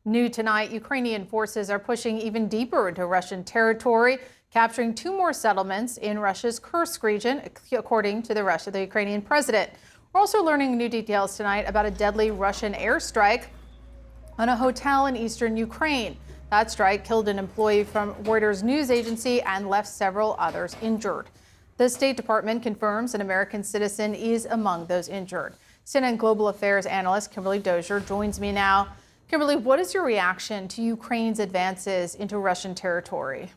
New tonight, Ukrainian forces are pushing even deeper into Russian territory, capturing 2 more settlements in Russia's Kursk region, according to the Ukrainian president. We're also learning new details tonight about a deadly Russian airstrike on a hotel in eastern Ukraine. That strike killed an employee from Reuters news agency and left several others injured. The State Department confirms an American citizen is among those injured. CNN Global Affairs analyst Kimberly Dozier joins me now. Kimberly, what is your reaction to Ukraine's advances into Russian territory?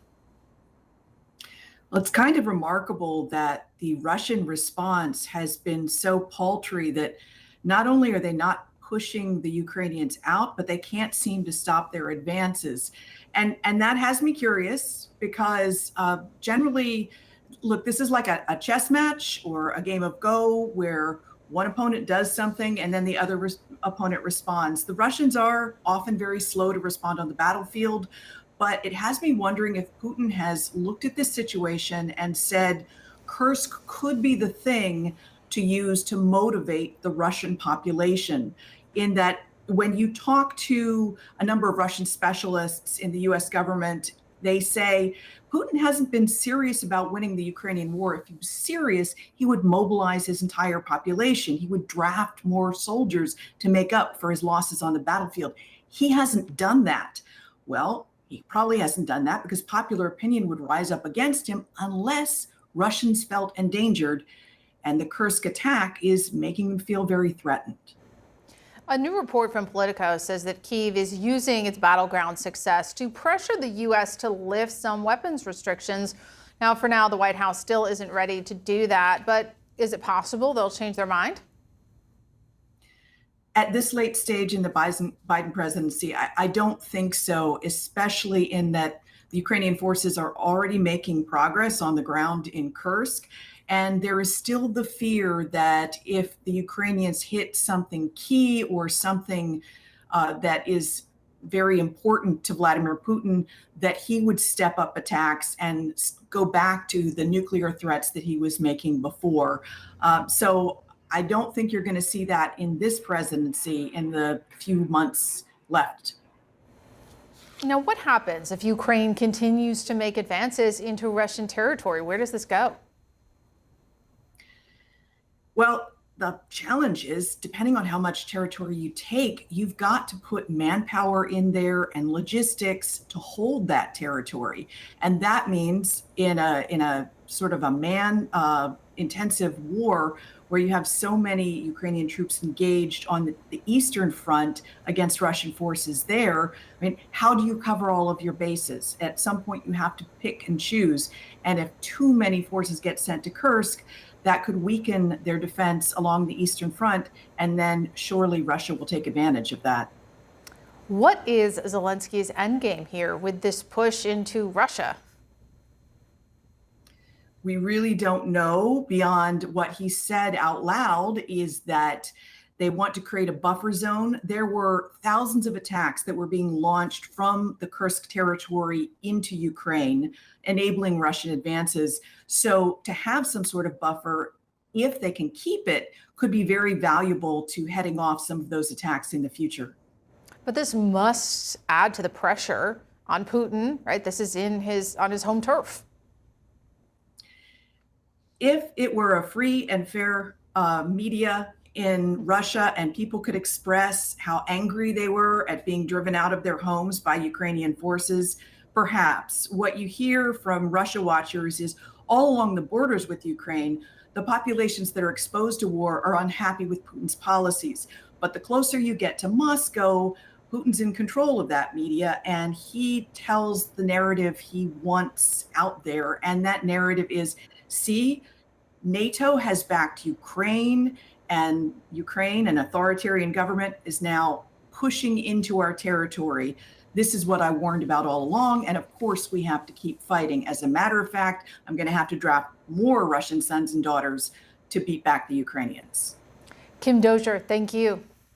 Well, it's kind of remarkable that the Russian response has been so paltry that not only are they not pushing the Ukrainians out, but they can't seem to stop their advances. And that has me curious because generally, look, this is like a chess match or a game of Go where one opponent does something and then the other opponent responds. The Russians are often very slow to respond on the battlefield, but it has me wondering if Putin has looked at this situation and said Kursk could be the thing to use to motivate the Russian population. In that, when you talk to a number of Russian specialists in the US government, they say Putin hasn't been serious about winning the Ukrainian war. If he was serious, he would mobilize his entire population. He would draft more soldiers to make up for his losses on the battlefield. He hasn't done that. Well, he probably hasn't done that because popular opinion would rise up against him unless Russians felt endangered. And the Kursk attack is making them feel very threatened. A new report from Politico says that Kyiv is using its battleground success to pressure the U.S. to lift some weapons restrictions. Now, for now, the White House still isn't ready to do that. But is it possible they'll change their mind? At this late stage in the Biden presidency, I don't think so, especially in that the Ukrainian forces are already making progress on the ground in Kursk. And there is still the fear that if the Ukrainians hit something key or something that is very important to Vladimir Putin, that he would step up attacks and go back to the nuclear threats that he was making before. So I don't think you're going to see that in this presidency in the few months left. Now, what happens if Ukraine continues to make advances into Russian territory? Where does this go? Well, the challenge is, depending on how much territory you take, you've got to put manpower in there and logistics to hold that territory. And that means in a sort of a intensive war where you have so many Ukrainian troops engaged on the Eastern Front against Russian forces there. I mean, how do you cover all of your bases? At some point, you have to pick and choose. And if too many forces get sent to Kursk, that could weaken their defense along the Eastern Front, and then surely Russia will take advantage of that. What is Zelensky's endgame here with this push into Russia? We really don't know. Beyond what he said out loud is that they want to create a buffer zone. There were thousands of attacks that were being launched from the Kursk territory into Ukraine, enabling Russian advances. So to have some sort of buffer, if they can keep it, could be very valuable to heading off some of those attacks in the future. But this must add to the pressure on Putin, right? This is on his home turf. If it were a free and fair media in Russia and people could express how angry they were at being driven out of their homes by Ukrainian forces, perhaps. What you hear from Russia watchers is all along the borders with Ukraine, the populations that are exposed to war are unhappy with Putin's policies. But the closer you get to Moscow, Putin's in control of that media, and he tells the narrative he wants out there. And that narrative is, see, NATO has backed Ukraine, and Ukraine, an authoritarian government, is now pushing into our territory. This is what I warned about all along. And of course, we have to keep fighting. As a matter of fact, I'm going to have to draft more Russian sons and daughters to beat back the Ukrainians. Kim Dozier, thank you.